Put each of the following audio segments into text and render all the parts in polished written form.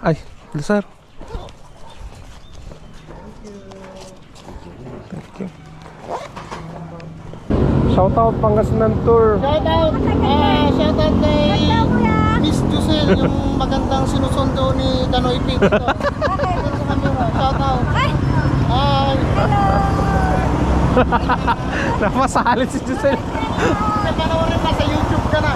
Ay, sir. Thank you. Shoutout Pangasinan Tour. Shoutout kay Miss Jusel, yung magandang sinusundo ni Danoy Pig. Shoutout. Hi! Namasalit si Giselle. Nagkanawarin na sa YouTube ka na.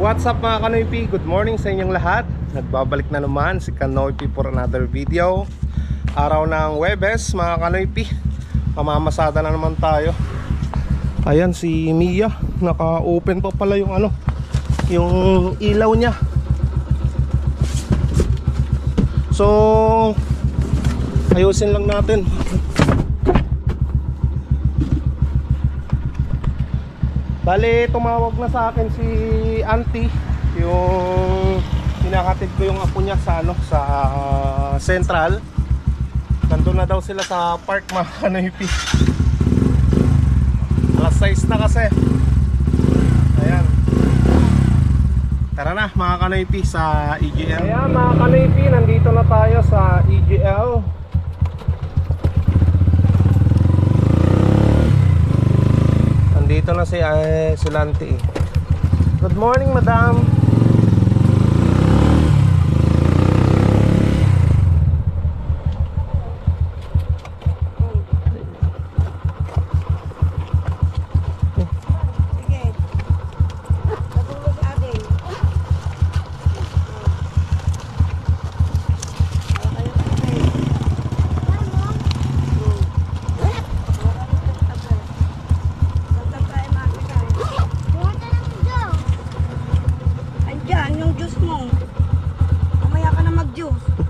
What's up mga Kanoy P? Good morning sa inyong lahat. Nagbabalik na naman si Kanoy P for another video. Araw ng Webes mga Kanoy P. Mamamasada na naman tayo. Ayan si Mia. Naka-open pa pala yung yung ilaw niya. So ayusin lang natin. Bale, tumawag na sa akin si auntie, yung hinakatid ko yung apo niya sa sa Central. Nandun na daw sila sa park mga Kanoypi. Alas 6 na kasi. Ayan. Tara na mga Kanoypi sa EGL. Ayan mga Kanoypi, nandito na tayo sa EGL. Dito na si Lanti. Good morning, madam.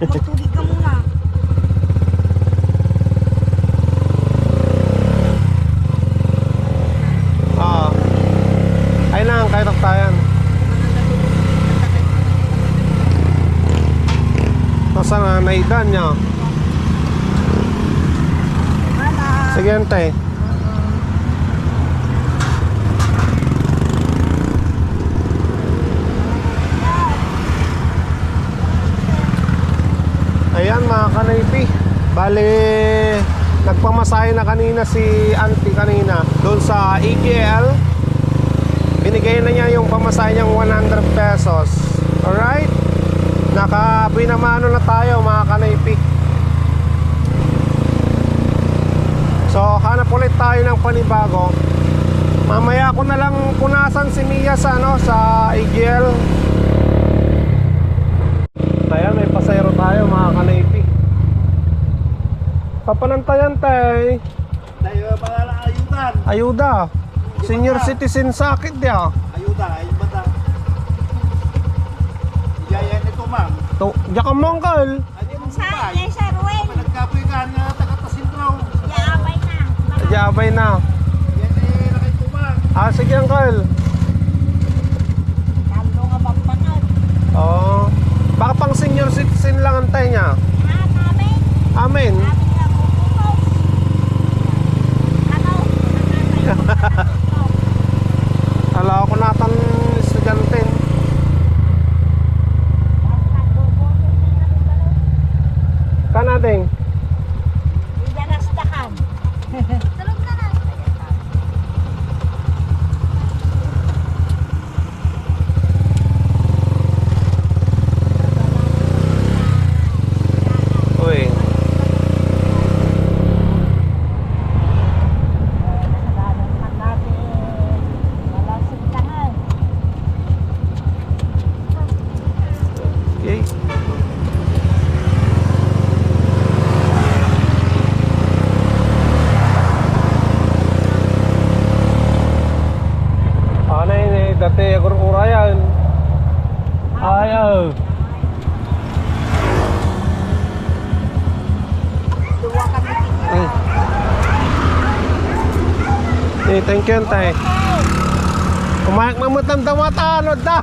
Magtugig ka muna. Ay lang, kahit taktayan. Nasa na, naidan niya. Sige, ante. Ayan mga Kanoypi, bale nagpamasahe na kanina si auntie kanina doon sa EGL. Binigay na niya yung pamasahe niyang 100 pesos. Alright, nakabinamano na tayo mga Kanoypi. So hanap ulit tayo ng panibago. Mamaya ko na lang punasan si Mia sa sa EGL. Ayan, may pasayro tayo mga Kanoypi. Papanantayan tayo. Tayo pangalang ayudan. Ayuda. Senior citizen sakit dia. Ayuda, ayun bata. Iyayan ito ma'am. To, diya ka mangkal. Sir Ruel. Nagkapoy ka na taga-Tasintraw. Jabay na. Yan nakay ito ma'am. Sige angkal. Talo nga magpanag. Oh. Baka pang senior citizen lang antay niya. Amen. Hala ako natan estudyante. Kanadeng. Idanastakan. Tulog na na. Uy. Okay. Ano ini dati agor-urayan. Ayaw. Duwa kami. Thank you tay. Kumayak mamutan mata ano da.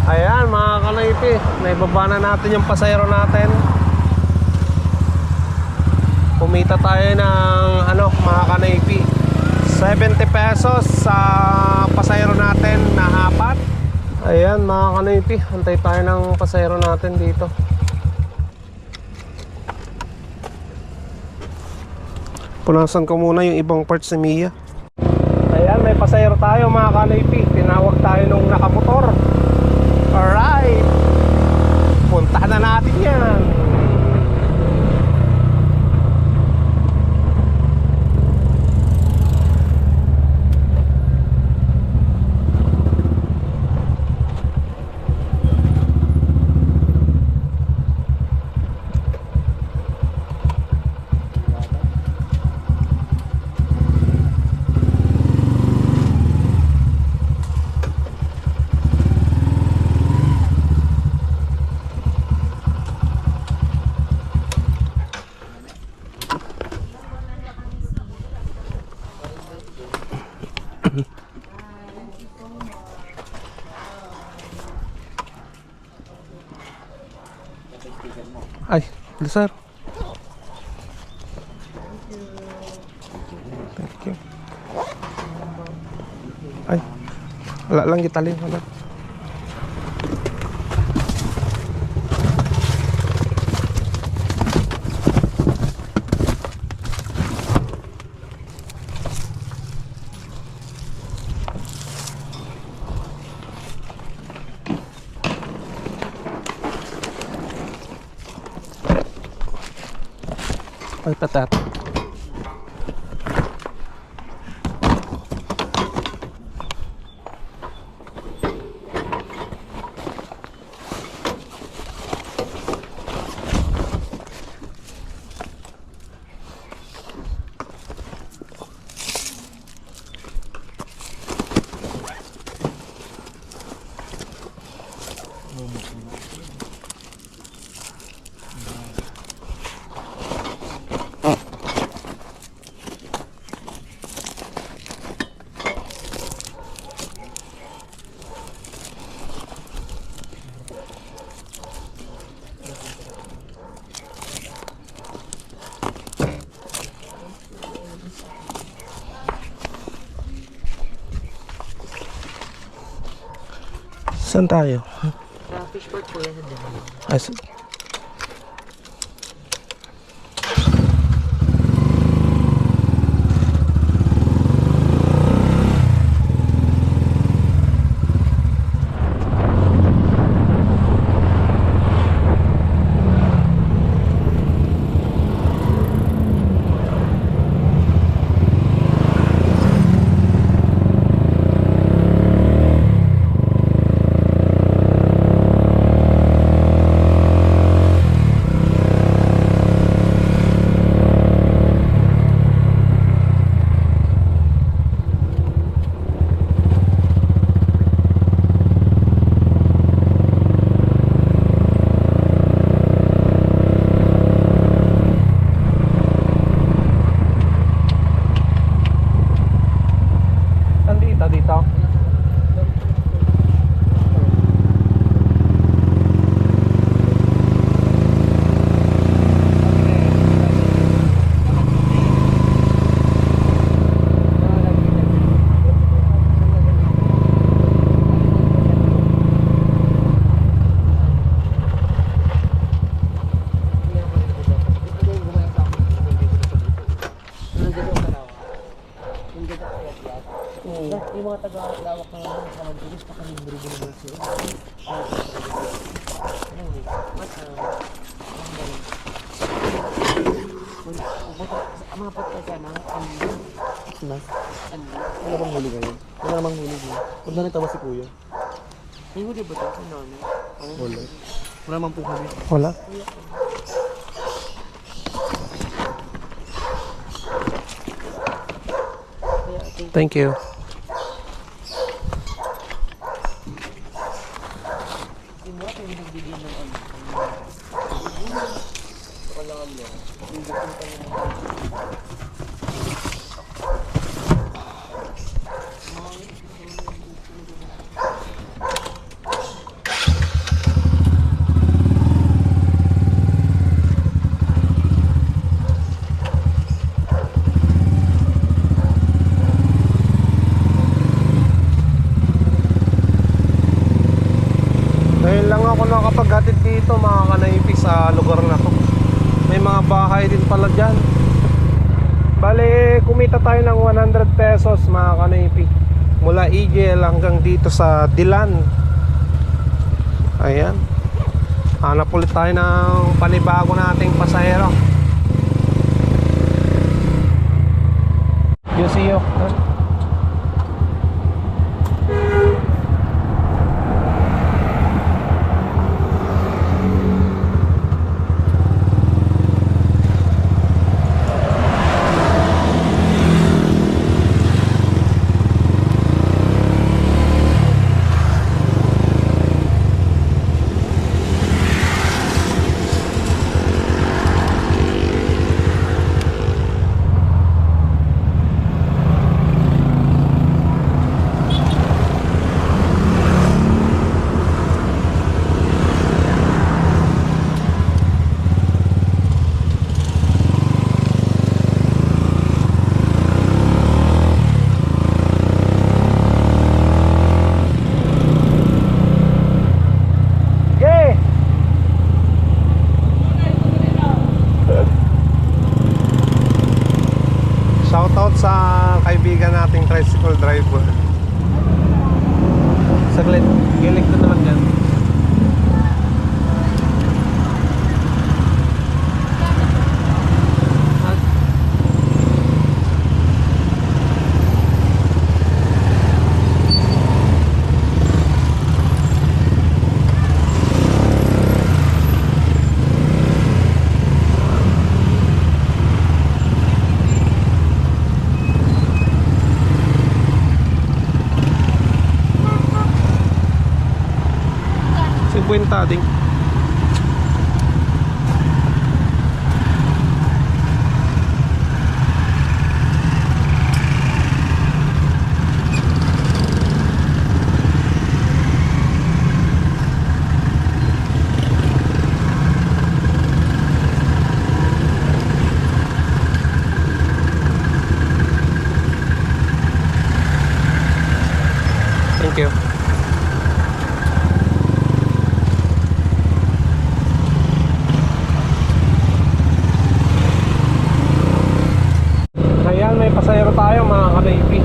Ayan mga Kanoypi, naibaba na natin yung pasayro natin. kumita tayo ng ano mga kanaypi, 70 pesos sa pasayro natin na apat. Ayan mga kanaypi, antay tayo ng pasayro natin dito. Punasan ko muna yung ibang parts ni Mia. Ayan, may pasayro tayo mga kanaypi. Tinawag tayo nung nakamotor. Alright, puntahan na natin yan. Ay, sir. Thank you. Ay, wala lang gitali. Wala. Ay, patat. Saan tayo? Fishport po yan. Ay, dito. Yung mga taga-lawak na mga kamantulis pa kami buru-buru sila. Mga pagkakaya na wala bang huli ngayon? Wala namang huli ngayon. Huwag na nagtawa si kuya. May huli ba ito? Wala. Wala namang po huli. Wala. Thank you. sa lugar na to. May mga bahay din pala dyan. Bale, kumita tayo ng 100 pesos mga kanoypi, mula Igel hanggang dito sa Dilan. Ayan. Hanap ulit tayo ng panibago nating pasahero. You see you. Shoutout sa kaibigan nating tricycle driver. Saglit, gilig ko naman dyan. Kwenta ding. Thank you. May pasahero tayo mga kanoypi.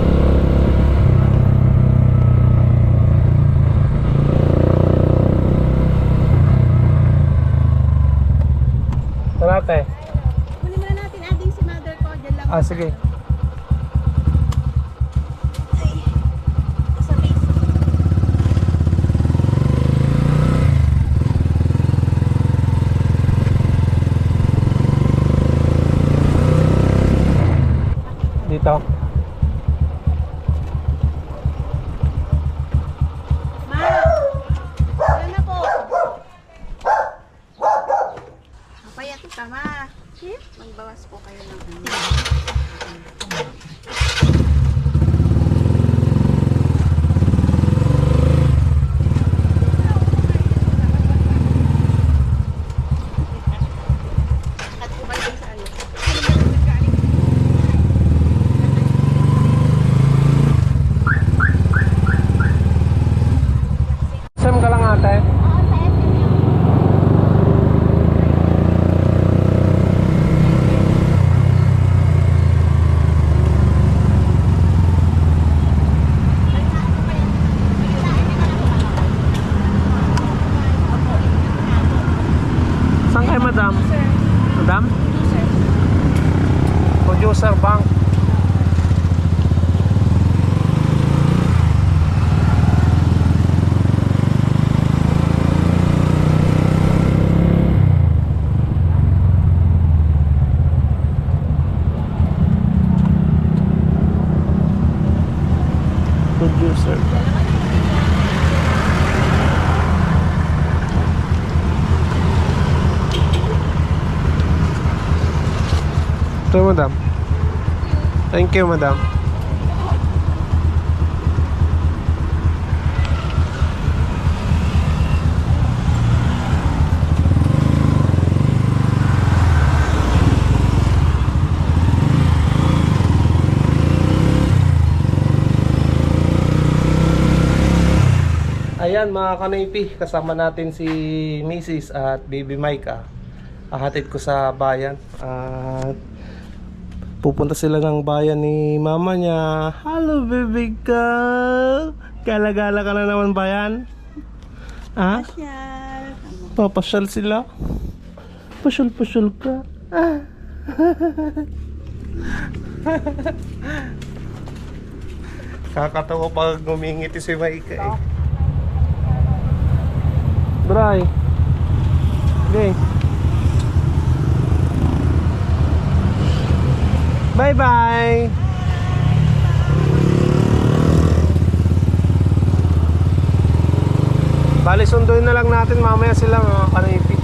Tarate. Kunin muna natin ating si mother ko. Diyan lang. Sige. Sa base. Dito. Ma! Wala na po. Mapayat ka, ma. Magbawas po kayo ng at kubalik sa ano. Sam ka lang ate. Oo, sa SM yun. Saan kayo madam? Madam? Producer Bank. Producer Bank. Ito madam. Thank you madam. Ayan. Ayan mga kanoypi, kasama natin si Mrs. at Baby Mike. Ahatid ko sa bayan. At pupunta sila ng bayan ni mama niya. Hello baby ko! Gala-gala ka na naman bayan? Ha? Pasyal. Papasyal sila? Pasyal-pasyal ka? Kakatawa pag ngumingiti si Mike eh. Bray. Okay. Bye-bye. Bali sunduin na lang natin mamaya sila mga kanipi.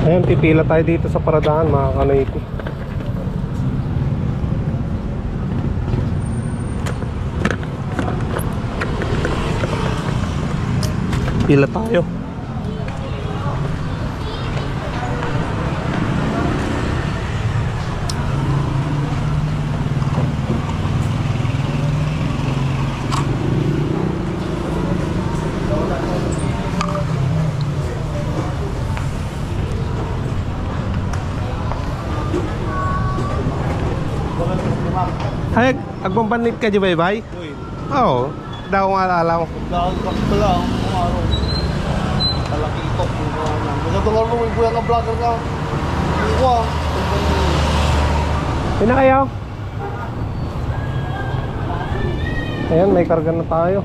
Ayan, pipila tayo dito sa paradahan mga kanipi. Pila tayo. Ay, agpampanit ka di bay-bay? Oo, daw nga alam. Dahil bakit lang, kung araw. Talaki ito, kung ano. Magandang araw, may buya ka vlogger ka. Hindi ko Pina kayo? Ayan, may karga na tayo.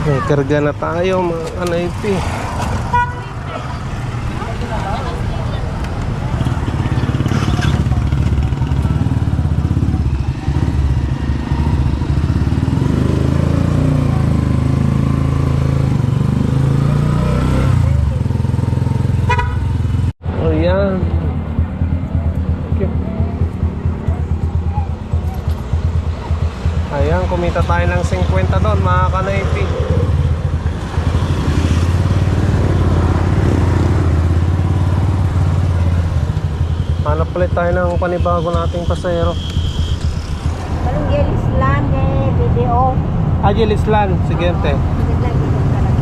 May karga na tayo mga kanipi. Ayan. Okay. Ayan, kumita tayo ng 50 doon mga kanipi. Hanap ulit tayo ng panibago nating pasero. Parang Yelis Land video. Agilislan, siguiente.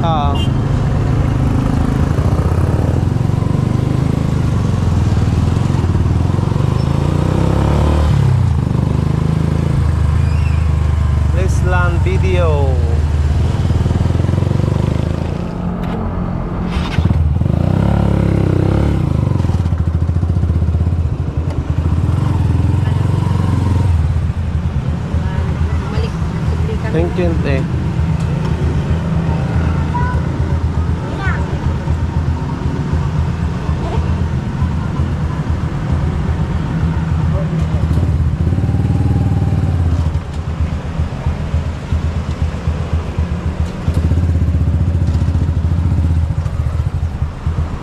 Ah. Lislan video. Balik. Siguiente.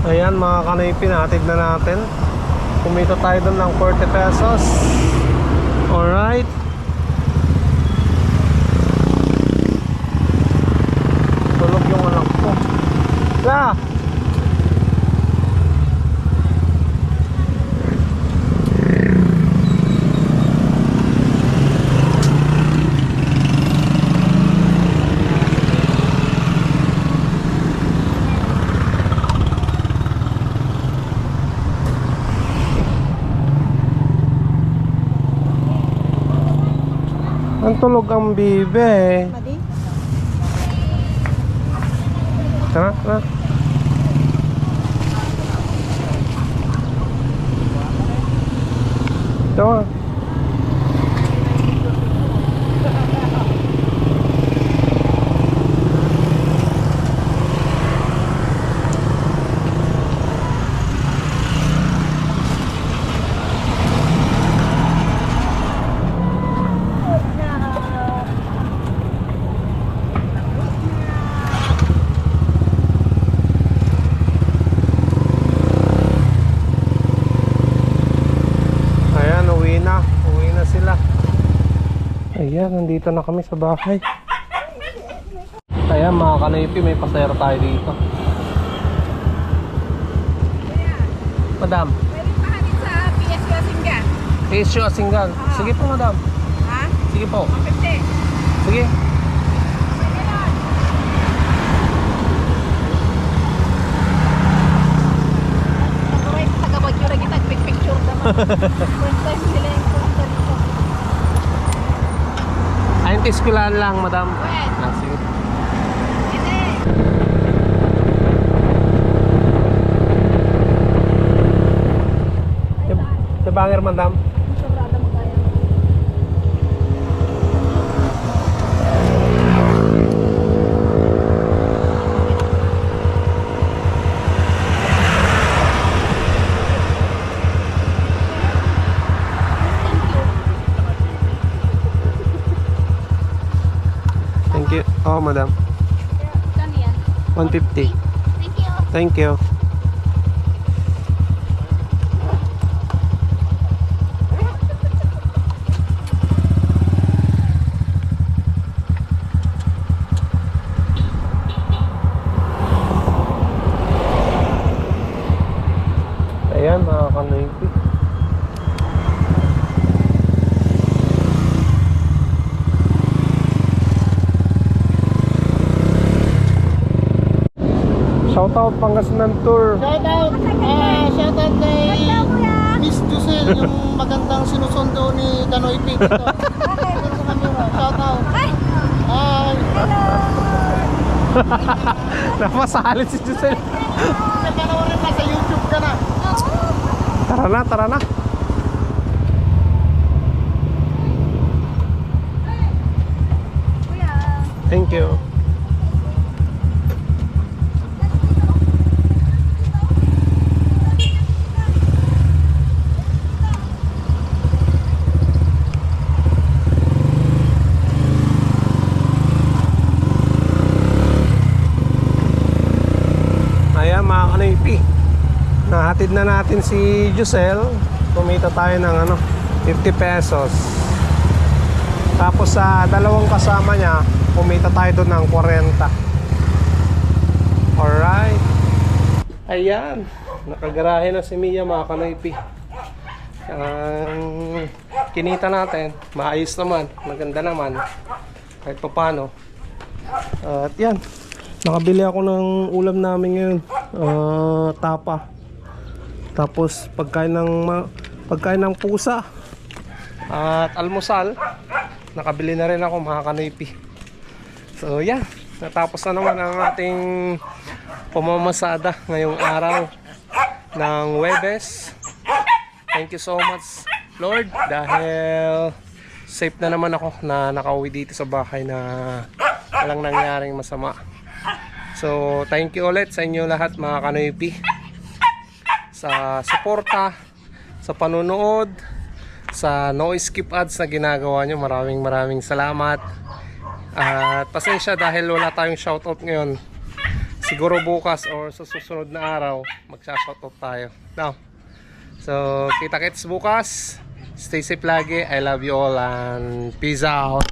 Ayan mga kanipi, natin na natin. Kumita tayo doon ng 40 pesos. Alright. Tulog yung anak ko. La! Ang tulog ang bibe. Madi. Ha? Ha? Ito ah. Uwi na sila. Ayan, nandito na kami sa bahay. Ayan mga kanipi, may pasero tayo dito. madam? Pwede pahanin sa PSU Asinggan. PSU Asinggan. Sige po, madam. Ha? Sige po. 50. Sige. Taga-bagyo na kita, quick picture naman. First time sila yung punta dito. Ayun, tiskulaan lang, madam. Pwede. Ah, sige. Hindi. Banger, madam. Sobrada mo kaya. Thank you. Oh, madam. Kano yan? 150. Thank you. Thank you. Ayan, mga kanoypi. Shoutout Pangasinan Tour. Shoutout! Shoutout kay Miss Jusel, yung magandang sinusundo ni Kanoy Pig. Shoutout! Hi! Namasalit si Giselle. Nagkanawarin na sa YouTube ka na. Tara na, tara na. Kuya. Thank you. Ayan mga kanoypi, nahatid na natin si Giselle. Kumita tayo ng 50 pesos. Tapos sa dalawang kasama niya, kumita tayo doon ng 40. Alright. Ayan, nakagarahe na si Mia mga kanoypi. Ang kinita natin, maayos naman, maganda naman kahit pa paano. At yan, nakabili ako ng ulam namin ngayon, tapa. Tapos pagkain ng pusa at almusal. Nakabili na rin ako mga kanoypi. So yeah, natapos na naman ang ating pamamasada ngayong araw ng Huwebes. Thank you so much Lord, dahil safe na naman ako na nakauwi dito sa bahay na walang nangyaring masama. So thank you ulit sa inyo lahat mga kanoypi, sa suporta, sa panunood, sa no skip ads na ginagawa nyo. Maraming salamat. At pasensya dahil wala tayong shoutout ngayon. Siguro bukas or sa susunod na araw magsha-shoutout tayo. Now, so kita-kits bukas. Stay safe lagi. I love you all and peace out.